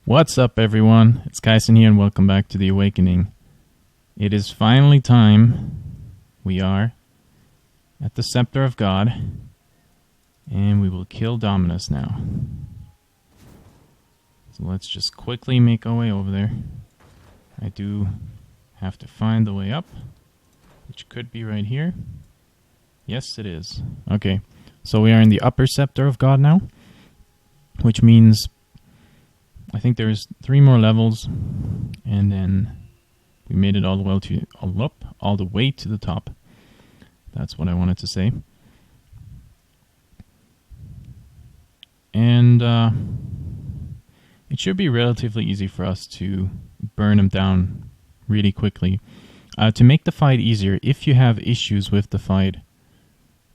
What's up, everyone? It's Kaisen here, and welcome back to the Awakening. It is finally time. We are at the Scepter of God, and we will kill Dominus now. So let's just quickly make our way over there. I do have to find the way up, which could be right here. Yes, it is. Okay, so we are in the upper Scepter of God now, which means I think there's 3 more levels, and then we made it all the way to the top. That's what I wanted to say. And it should be relatively easy for us to burn them down really quickly. To make the fight easier, if you have issues with the fight,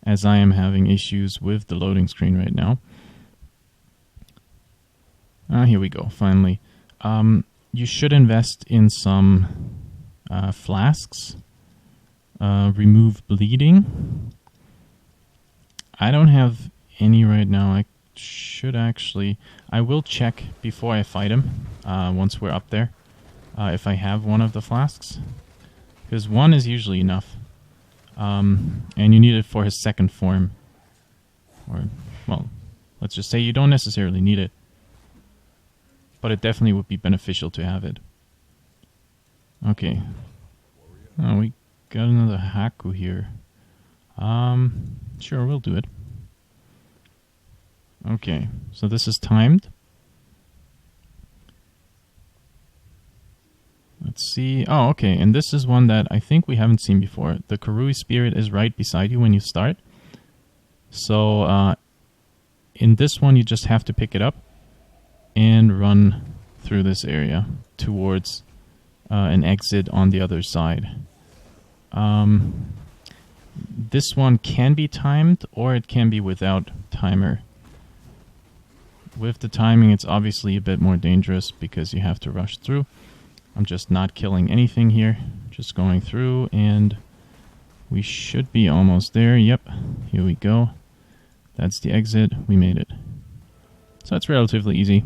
as I am having issues with the loading screen right now. Here we go, finally. You should invest in some flasks. Remove bleeding. I don't have any right now. I should actually... I will check before I fight him, once we're up there, if I have one of the flasks. Because one is usually enough. And you need it for his second form. Or, well, let's just say you don't necessarily need it. But it definitely would be beneficial to have it. Okay. Oh, we got another Haku here. Sure, we'll do it. Okay, so this is timed. Let's see. Oh, okay, and this is one that I think we haven't seen before. The Karui Spirit is right beside you when you start. So, in this one, you just have to pick it up and run through this area towards an exit on the other side. This one can be timed, or it can be without timer. With the timing, it's obviously a bit more dangerous because you have to rush through. I'm just not killing anything here, just going through, and we should be almost there. Yep, here we go. That's the exit. We made it. So it's relatively easy.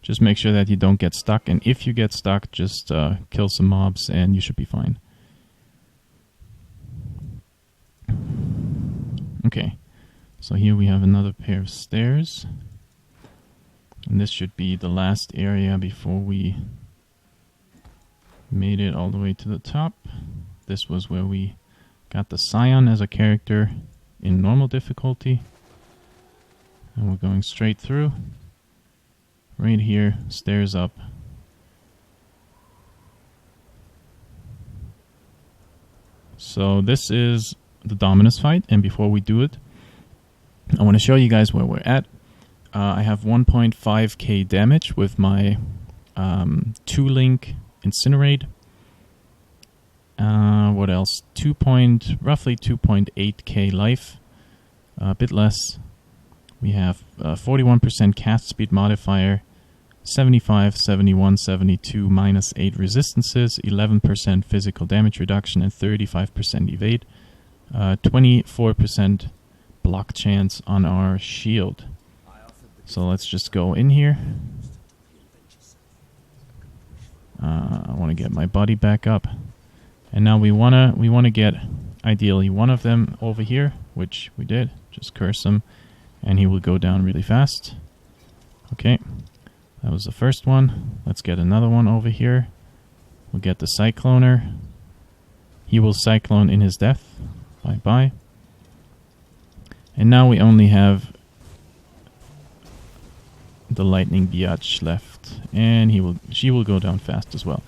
Just make sure that you don't get stuck, and if you get stuck, just kill some mobs and you should be fine. Okay, so here we have another pair of stairs. And this should be the last area before we made it all the way to the top. This was where we got the Scion as a character in normal difficulty. And we're going straight through. Right here, stairs up. So this is the Dominus fight, and before we do it, I want to show you guys where we're at. I have 1.5k damage with my 2-link Incinerate. What else? Roughly 2.8k life. A bit less. We have 41% cast speed modifier, 75, 71, 72, minus 8 resistances, 11% physical damage reduction, and 35% evade. 24% block chance on our shield. So let's just go in here. I want to get my body back up. And now we wanna get ideally one of them over here, which we did. Just curse him, and he will go down really fast. Okay, that was the first one. Let's get another one over here. We'll get the Cycloner. He will Cyclone in his death. Bye-bye. And now we only have the Lightning Biatch left. And she will go down fast as well.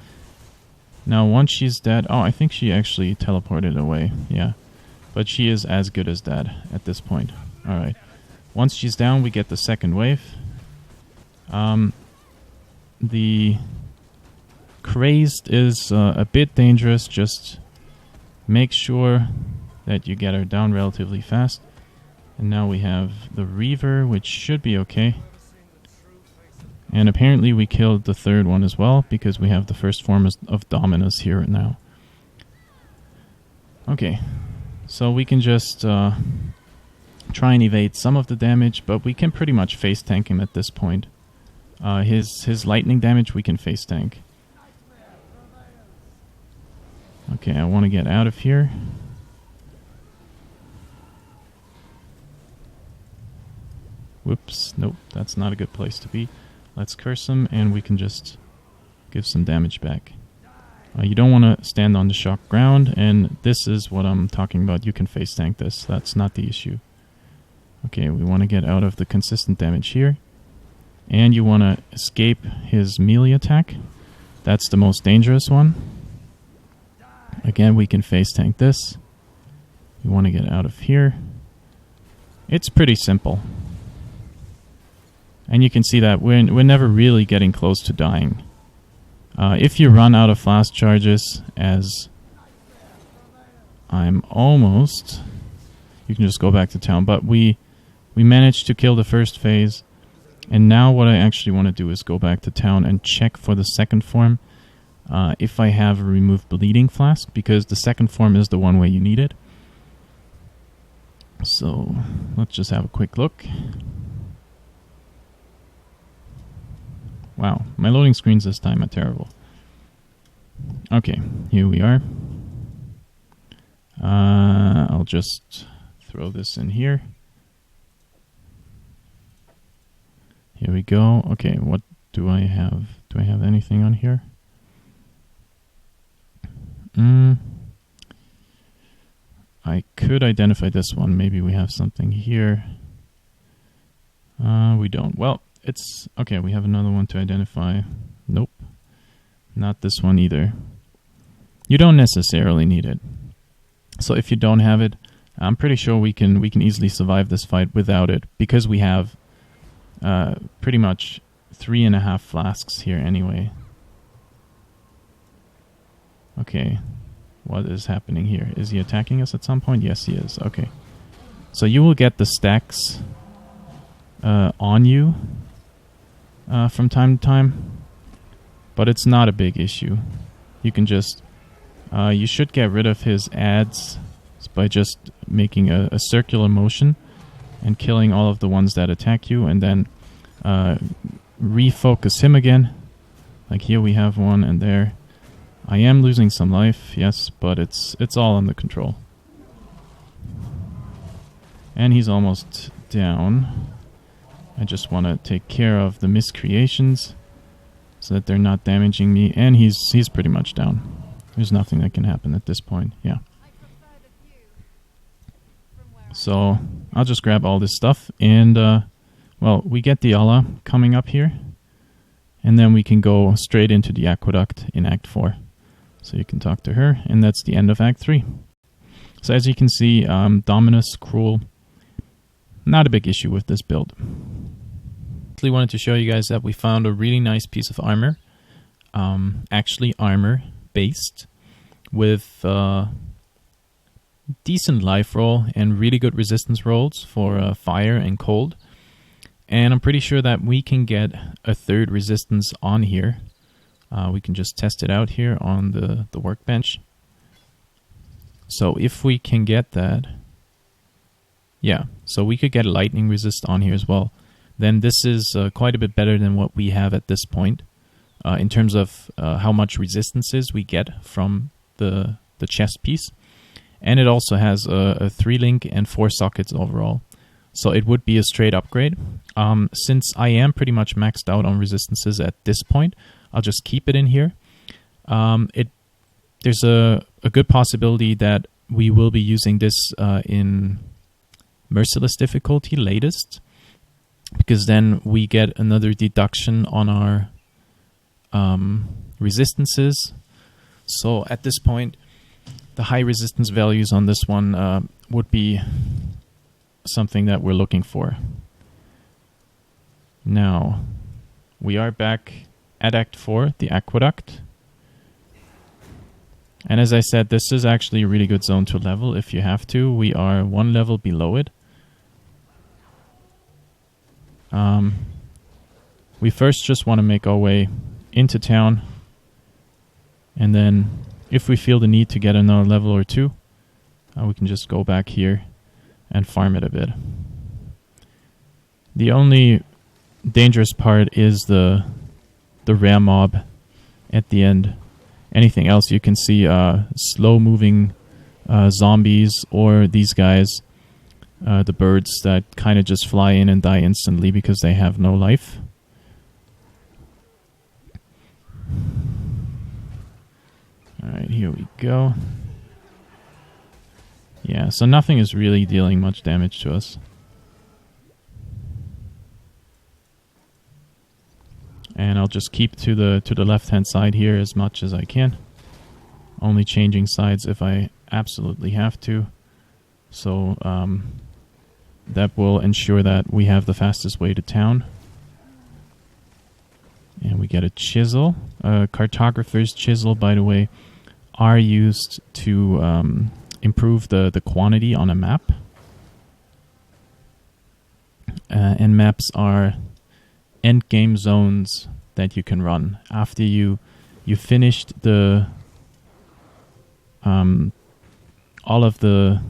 Now once she's dead... Oh, I think she actually teleported away. Yeah. But she is as good as dead at this point. Alright. Once she's down, we get the second wave. The Crazed is a bit dangerous. Just make sure that you get her down relatively fast. And now we have the Reaver, which should be okay. And apparently we killed the third one as well, because we have the first form of Dominus here now. Okay, so we can just try and evade some of the damage, but we can pretty much face tank him at this point. His lightning damage we can face tank. Okay, I want to get out of here. Whoops, nope, that's not a good place to be. Let's curse him and we can just give some damage back. You don't want to stand on the shock ground, and this is what I'm talking about. You can face tank this, that's not the issue. Okay, we want to get out of the consistent damage here. And you want to escape his melee attack. That's the most dangerous one. Again, we can face tank this. We want to get out of here. It's pretty simple. And you can see that we're never really getting close to dying. If you run out of flask charges, as I'm almost, you can just go back to town. But we managed to kill the first phase. And now what I actually want to do is go back to town and check for the second form. If I have a remove bleeding flask, because the second form is the one where you need it. So let's just have a quick look. Wow, my loading screens this time are terrible. Okay, here we are. I'll just throw this in here. Here we go. Okay, what do I have? Do I have anything on here? I could identify this one. Maybe we have something here. We don't. Well, it's okay. We have another one to identify. Nope. Not this one either. You don't necessarily need it. So if you don't have it, I'm pretty sure we can easily survive this fight without it, because we have pretty much 3.5 flasks here anyway. Okay, what is happening here? Is he attacking us at some point? Yes, he is. Okay. So you will get the stacks on you from time to time, but it's not a big issue. You can just, you should get rid of his ads by just making a circular motion and killing all of the ones that attack you, and then refocus him again. Like here we have one, and there. I am losing some life, yes, but it's all under control. And he's almost down. I just want to take care of the miscreations so that they're not damaging me, and he's pretty much down. There's nothing that can happen at this point, yeah. So I'll just grab all this stuff, and well, we get Diala coming up here, and then we can go straight into the aqueduct in Act 4. So you can talk to her, and that's the end of Act 3. So as you can see, Dominus, Cruel, not a big issue with this build. Actually wanted to show you guys that we found a really nice piece of armor. Actually armor based with decent life roll and really good resistance rolls for fire and cold. And I'm pretty sure that we can get a third resistance on here. We can just test it out here on the workbench. So if we can get that, yeah, so we could get a lightning resist on here as well. Then this is quite a bit better than what we have at this point in terms of how much resistances we get from the chest piece. And it also has a 3-link and 4 sockets overall. So it would be a straight upgrade. Since I am pretty much maxed out on resistances at this point, I'll just keep it in here. There's a good possibility that we will be using this in Merciless difficulty latest, because then we get another deduction on our resistances. So at this point, the high resistance values on this one would be something that we're looking for. Now, we are back at Act 4, the Aqueduct. And as I said, this is actually a really good zone to level if you have to. We are 1 level below it. We first just want to make our way into town. And then if we feel the need to get another level or 2, we can just go back here and farm it a bit. The only dangerous part is the rare mob at the end. Anything else you can see slow-moving zombies, or these guys, the birds that kind of just fly in and die instantly because they have no life. Alright, here we go. Yeah, so nothing is really dealing much damage to us. And I'll just keep to the left-hand side here as much as I can. Only changing sides if I absolutely have to. So that will ensure that we have the fastest way to town. And we get a chisel. Cartographer's chisel, by the way, are used to improve the quantity on a map. And maps are endgame zones that you can run after you finished the all of the,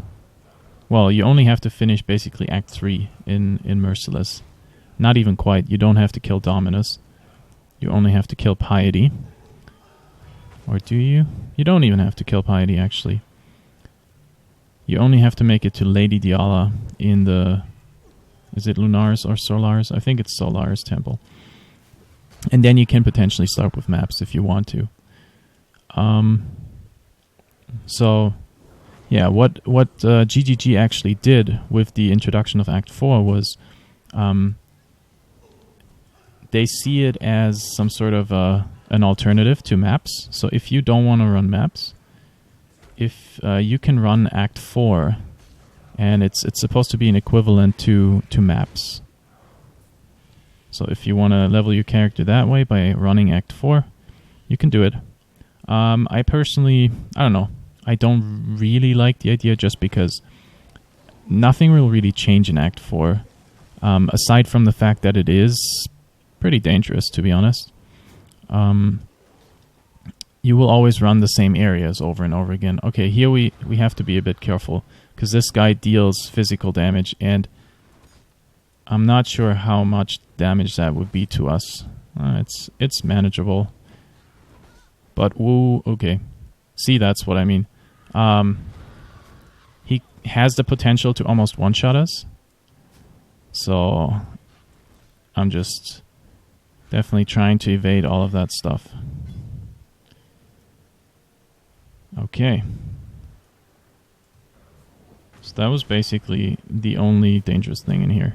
well, you only have to finish basically Act 3 in Merciless. Not even quite. You don't have to kill Dominus. You only have to kill Piety. Or do you? You don't even have to kill Piety, actually. You only have to make it to Lady Diala in the... Is it Lunar's or Solar's? I think it's Solar's temple. And then you can potentially start with maps if you want to. So, yeah, what GGG actually did with the introduction of Act 4 was they see it as some sort of an alternative to maps. So if you don't want to run maps, if you can run Act 4, and it's supposed to be an equivalent to maps. So if you want to level your character that way by running Act 4, you can do it. I personally, I don't know, I don't really like the idea just because nothing will really change in Act 4, aside from the fact that it is pretty dangerous, to be honest. You will always run the same areas over and over again. Okay, here we have to be a bit careful, because this guy deals physical damage, and I'm not sure how much damage that would be to us. It's manageable. But, woo, okay. See, that's what I mean. He has the potential to almost one-shot us. So, I'm just definitely trying to evade all of that stuff. Okay. So that was basically the only dangerous thing in here.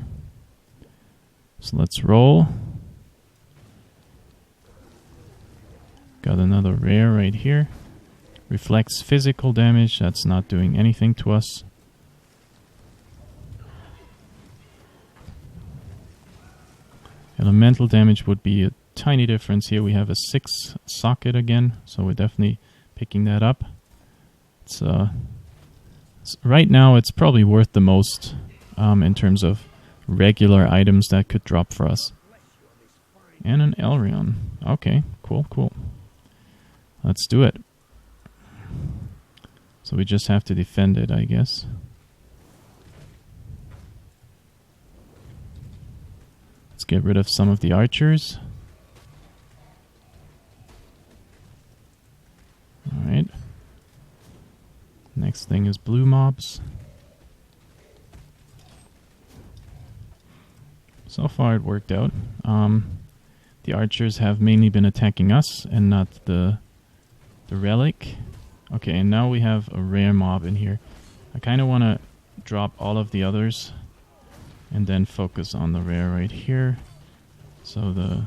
So let's roll. Got another rare right here. Reflects physical damage. That's not doing anything to us. Elemental damage would be a tiny difference here. We have a 6 socket again, so we're definitely picking that up. It's right now it's probably worth the most in terms of regular items that could drop for us. And an Elrion. Okay, cool. Let's do it. So we just have to defend it, I guess. Let's get rid of some of the archers. Alright. Next thing is blue mobs. So far it worked out. The archers have mainly been attacking us and not the relic. Okay, and now we have a rare mob in here. I kind of want to drop all of the others and then focus on the rare right here. So the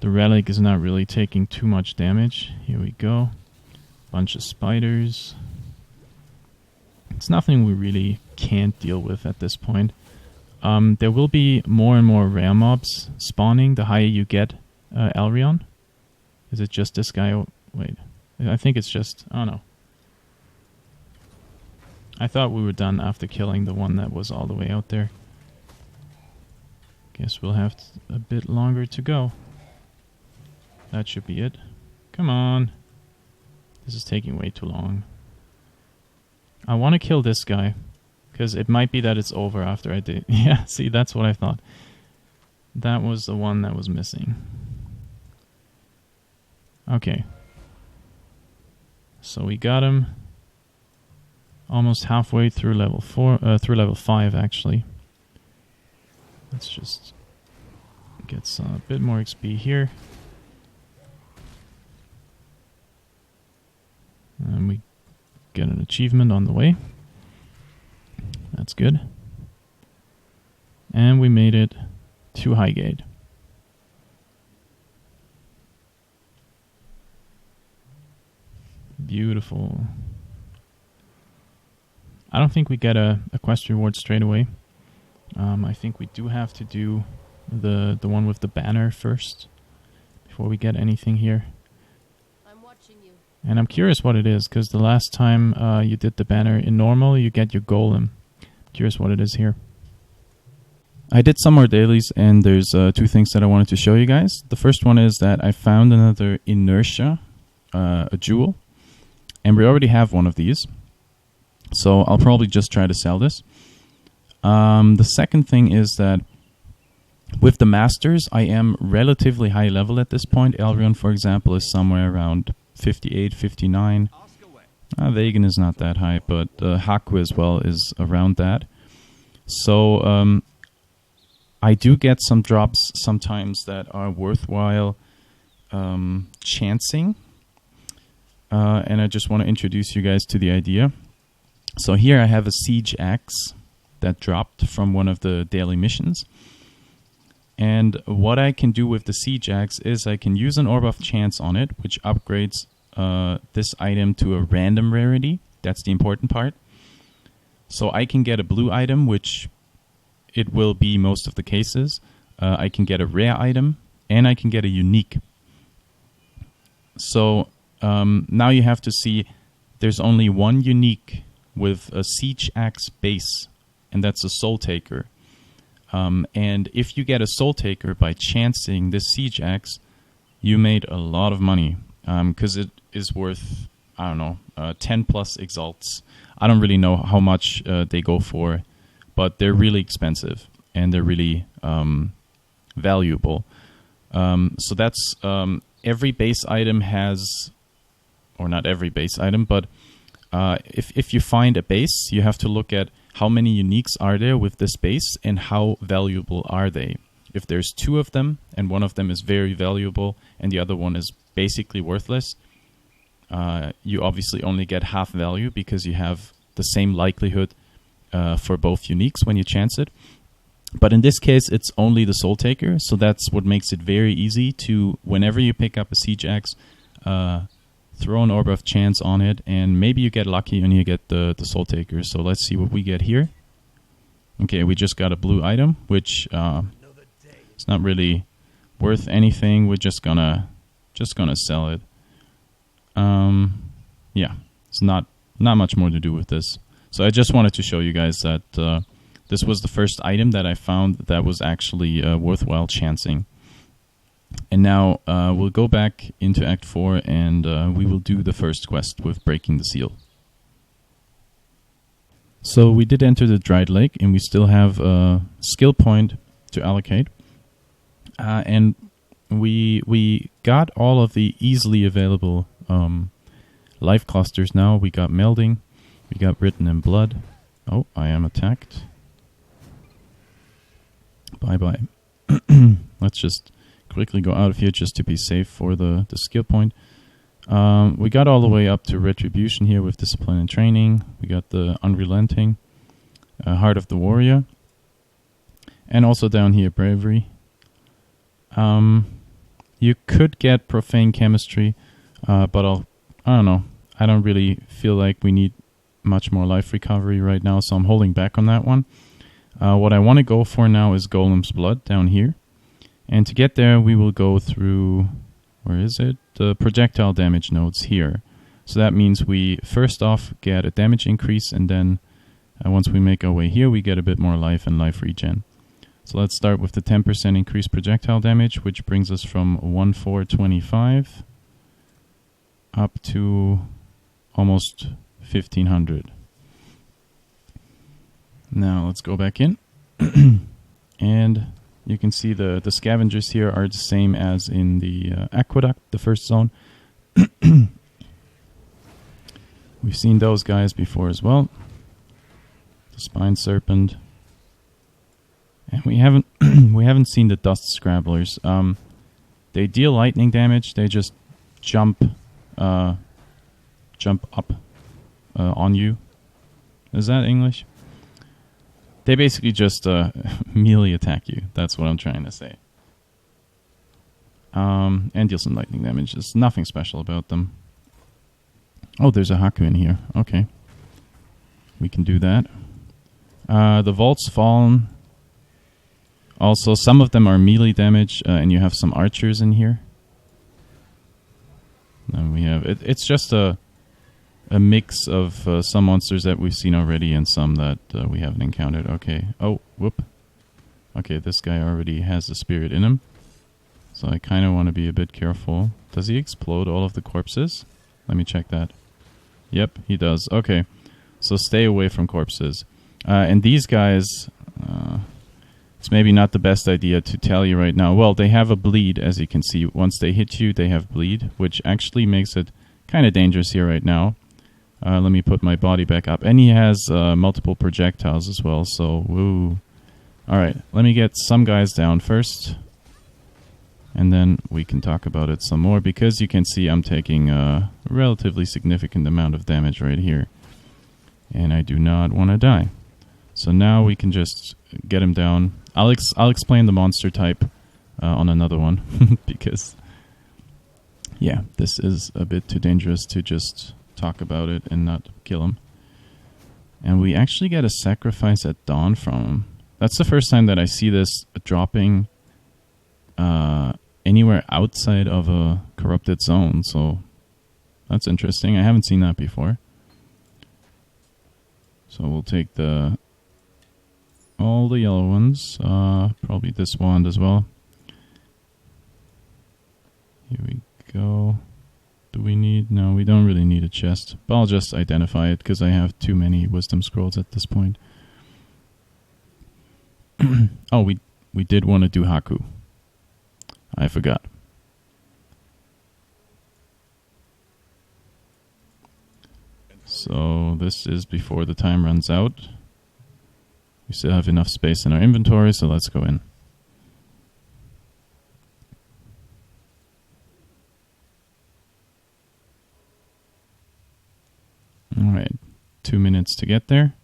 relic is not really taking too much damage. Here we go. Bunch of spiders. It's nothing we really can't deal with at this point. There will be more and more rare mobs spawning the higher you get Elrion. Is it just this guy? Oh, wait. I think it's just... Oh, no. I thought we were done after killing the one that was all the way out there. Guess we'll have a bit longer to go. That should be it. Come on. This is taking way too long. I want to kill this guy. Because it might be that it's over after I did. Yeah, see, that's what I thought. That was the one that was missing. Okay. So we got him almost halfway through level 5 actually. Let's just get a bit more XP here. And we get an achievement on the way. That's good. And we made it to Highgate. Beautiful. I don't think we get a quest reward straight away. I think we do have to do the one with the banner first before we get anything here. I'm watching you. And I'm curious what it is, because the last time you did the banner in normal, you get your golem. Curious what it is here. I did some more dailies, and there's two things that I wanted to show you guys. The first one is that I found another inertia, a jewel, and we already have one of these. So I'll probably just try to sell this. The second thing is that with the masters, I am relatively high level at this point. Elrion, for example, is somewhere around 58, 59. Vegan is not that high, but Haku as well is around that. So I do get some drops sometimes that are worthwhile chancing. And I just want to introduce you guys to the idea. So here I have a siege axe that dropped from one of the daily missions. And what I can do with the siege axe is I can use an Orb of Chance on it, which upgrades this item to a random rarity. That's the important part. So I can get a blue item, which it will be most of the cases. I can get a rare item, and I can get a unique. So now you have to see there's only one unique with a siege axe base, and that's a soul taker. And if you get a soul taker by chancing this siege axe, you made a lot of money, because it is worth, I don't know, 10 plus exalts. I don't really know how much they go for, but they're really expensive and they're really valuable. So that's every base item has, or not every base item, but if you find a base, you have to look at how many uniques are there with this base and how valuable are they. If there's two of them and one of them is very valuable and the other one is basically worthless, you obviously only get half value because you have the same likelihood for both uniques when you chance it. But in this case, it's only the soul taker, so that's what makes it very easy to, whenever you pick up a siege axe, throw an Orb of Chance on it, and maybe you get lucky and you get the soul taker. So let's see what we get here. Okay, we just got a blue item, which it's not really worth anything. We're just gonna sell it. Yeah, it's not much more to do with this. So I just wanted to show you guys that this was the first item that I found that was actually worthwhile chancing. And now we'll go back into Act 4 and we will do the first quest with breaking the seal. So we did enter the Dried Lake and we still have a skill point to allocate. And we got all of the easily available life clusters now. We got Melding, we got Written in Blood. Oh, I am attacked. Bye-bye. Let's just quickly go out of here just to be safe for the skill point. We got all the way up to Retribution here with Discipline and Training. We got the Unrelenting, Heart of the Warrior, and also down here Bravery. You could get Profane Chemistry, but I don't know. I don't really feel like we need much more life recovery right now, so I'm holding back on that one. What I want to go for now is Golem's Blood down here. And to get there, we will go through, where is it? The projectile damage nodes here. So that means we first off get a damage increase, and then once we make our way here, we get a bit more life and life regen. So let's start with the 10% increased projectile damage, which brings us from 1425 up to almost 1500. Now let's go back in and You can see the scavengers here are the same as in the aqueduct, the first zone. We've seen those guys before as well. The spine serpent. And we haven't we haven't seen the dust scrabblers. They deal lightning damage. They just jump up on you. Is that English? They basically just melee attack you. That's what I'm trying to say. And deal some lightning damage. There's nothing special about them. Oh, there's a Haku in here. Okay. We can do that. The Vault's Fallen. Also, some of them are melee damage, and you have some archers in here. Then we have... It's just a mix of some monsters that we've seen already and some that we haven't encountered. Okay. Oh, whoop. Okay, this guy already has the spirit in him. So I kind of want to be a bit careful. Does he explode all of the corpses? Let me check that. Yep, he does. Okay. So stay away from corpses. And these guys... it's maybe not the best idea to tell you right now. Well, they have a bleed, as you can see. Once they hit you, they have bleed, which actually makes it kind of dangerous here right now. Let me put my body back up. And he has multiple projectiles as well, so woo. Alright, let me get some guys down first. And then we can talk about it some more, because you can see I'm taking a relatively significant amount of damage right here. And I do not want to die. So now we can just get him down. I'll explain the monster type on another one, because, yeah, this is a bit too dangerous to just talk about it and not kill him. And we actually get a sacrifice at dawn from him. That's the first time that I see this dropping anywhere outside of a corrupted zone, so that's interesting. I haven't seen that before. So we'll take all the yellow ones, probably this wand as well. Here we go. Do we need... No, we don't really need a chest. But I'll just identify it, because I have too many wisdom scrolls at this point. Oh, we did want to do Haku. I forgot. So this is before the time runs out. We still have enough space in our inventory, so let's go in. Alright, 2 minutes to get there.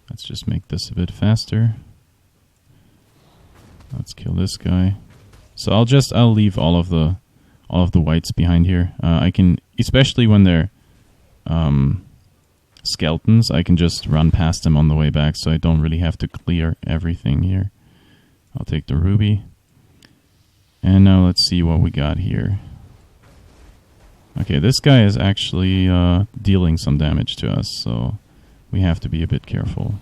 Let's just make this a bit faster. Let's kill this guy. So I'll leave all of the whites behind here. I can, especially when they're skeletons, I can just run past them on the way back, so I don't really have to clear everything here. I'll take the ruby. And now let's see what we got here. Okay, this guy is actually dealing some damage to us, so we have to be a bit careful.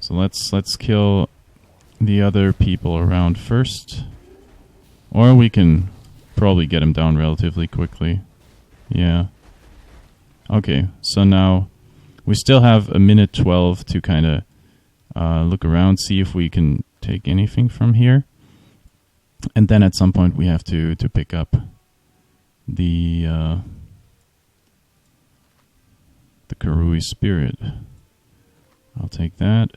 So let's kill the other people around first. Or we can probably get him down relatively quickly. Yeah. Okay, so now we still have a minute 12 to kind of look around, see if we can take anything from here. And then at some point we have to pick up the Karui spirit. I'll take that.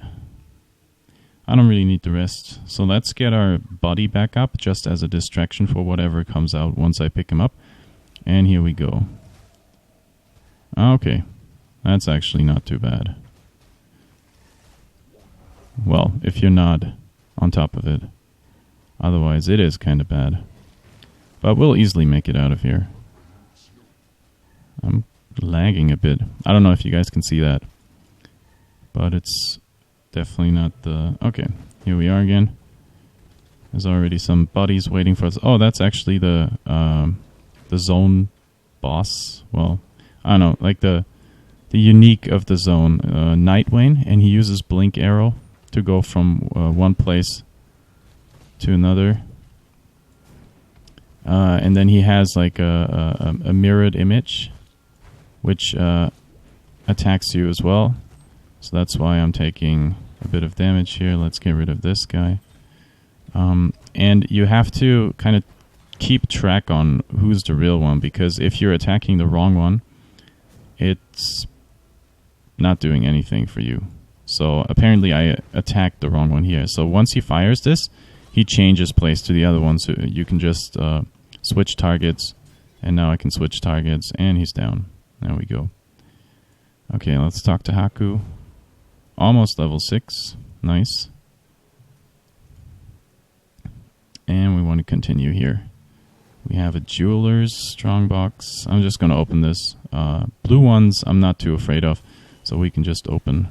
I don't really need the rest. So let's get our body back up just as a distraction for whatever comes out once I pick him up. And here we go. Okay. That's actually not too bad. Well, if you're not on top of it. Otherwise, it is kind of bad. But we'll easily make it out of here. I'm lagging a bit. I don't know if you guys can see that. But it's definitely not the... Okay, here we are again. There's already some bodies waiting for us. Oh, that's actually the zone boss. Well, I don't know, like the unique of the zone, Nightwane, and he uses blink arrow to go from one place to another. And then he has like a mirrored image, which attacks you as well. So that's why I'm taking a bit of damage here. Let's get rid of this guy. And you have to kind of keep track on who's the real one, because if you're attacking the wrong one, it's not doing anything for you. So apparently I attacked the wrong one here. So once he fires this, he changes place to the other one, so you can just switch targets. And now I can switch targets, and he's down. There we go. Okay, let's talk to Haku. Almost level 6. Nice. And we want to continue here. We have a jeweler's strongbox. I'm just going to open this. Blue ones I'm not too afraid of, so we can just open.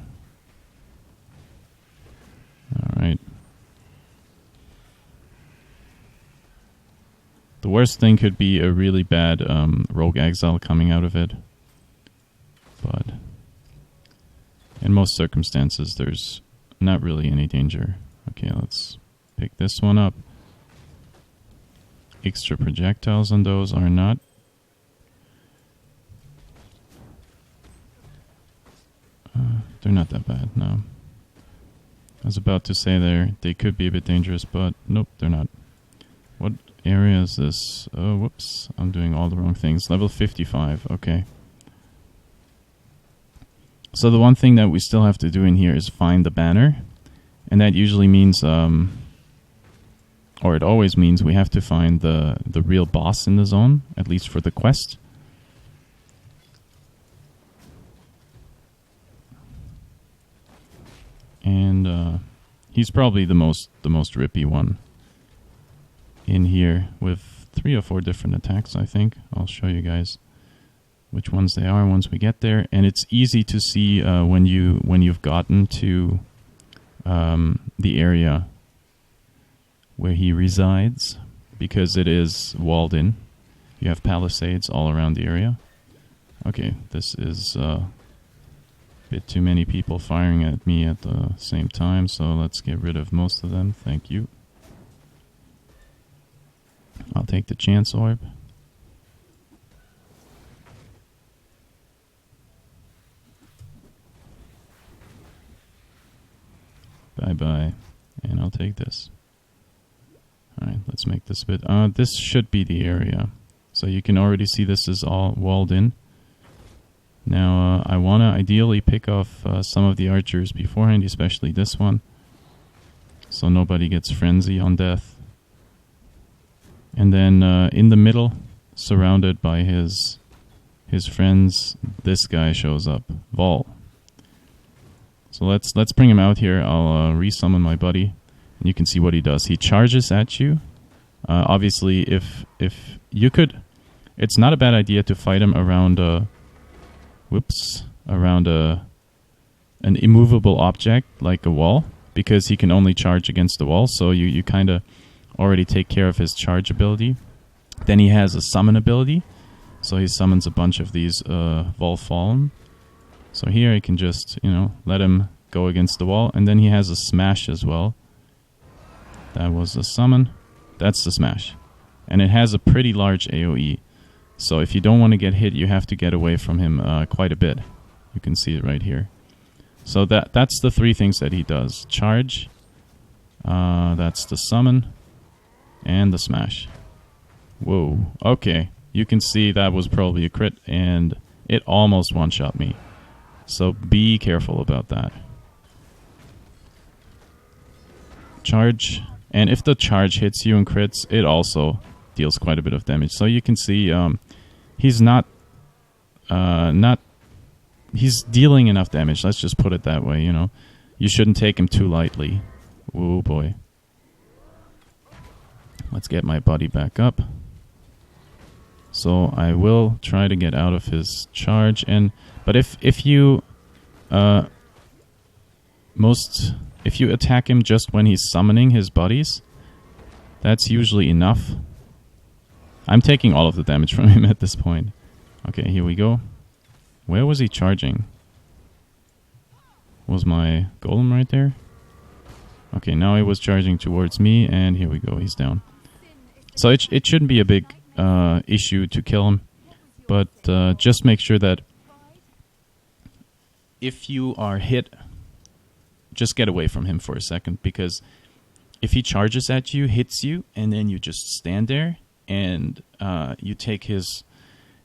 Alright. The worst thing could be a really bad rogue exile coming out of it. But in most circumstances, there's not really any danger. Okay, let's pick this one up. Extra projectiles on those are not. They're not that bad, no. I was about to say they could be a bit dangerous, but nope, they're not. What area is this? Oh, whoops. I'm doing all the wrong things. Level 55, okay. So the one thing that we still have to do in here is find the banner. And that usually means, or it always means, we have to find the real boss in the zone, at least for the quest. And he's probably the most rippy one in here, with 3 or 4 different attacks, I think. I'll show you guys which ones they are once we get there. And it's easy to see when you've gotten to the area where he resides, because it is walled in. You have palisades all around the area. Okay, this is a bit too many people firing at me at the same time, so let's get rid of most of them. Thank you. I'll take the chance orb. Bye-bye. And I'll take this. Alright, let's make this a bit... this should be the area. So you can already see this is all walled in. Now, I want to ideally pick off some of the archers beforehand, especially this one, so nobody gets frenzy on death. And then in the middle, surrounded by his friends, this guy shows up, Vol. So let's bring him out here. I'll resummon my buddy, and you can see what he does. He charges at you. Obviously, if you could, it's not a bad idea to fight him around around an immovable object like a wall, because he can only charge against the wall. So you kind of already take care of his charge ability. Then he has a summon ability, so he summons a bunch of these Vol Fallen. So here I can just, let him go against the wall. And then he has a smash as well. That was a summon. That's the smash. And it has a pretty large AoE. So if you don't want to get hit, you have to get away from him quite a bit. You can see it right here. So that's the 3 things that he does. Charge. That's the summon. And the smash. Whoa. Okay. You can see that was probably a crit. And it almost one-shot me. So be careful about that. Charge. And if the charge hits you and crits, it also deals quite a bit of damage. So you can see he's not he's dealing enough damage. Let's just put it that way, You shouldn't take him too lightly. Oh boy. Let's get my buddy back up. So I will try to get out of his charge, but if you if you attack him just when he's summoning his buddies, that's usually enough. I'm taking all of the damage from him at this point. Okay, here we go. Where was he charging? Was my golem right there? Okay, now he was charging towards me, and here we go, he's down. So it shouldn't be a big issue to kill him, but just make sure that if you are hit just get away from him for a second, because if he charges at you, hits you, and then you just stand there and you take his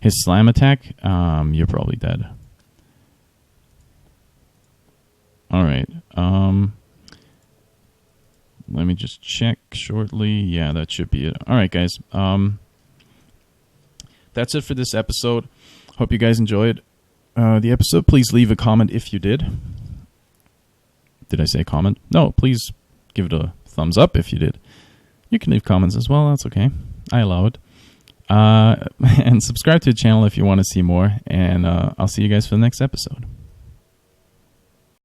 slam attack, you're probably dead. All right. Let me just check shortly. Yeah, that should be it. All right, guys. That's it for this episode. Hope you guys enjoyed the episode. Please leave a comment if you did. Did I say comment? No, please give it a thumbs up if you did. You can leave comments as well. That's okay. I allow it. And subscribe to the channel if you want to see more. And I'll see you guys for the next episode.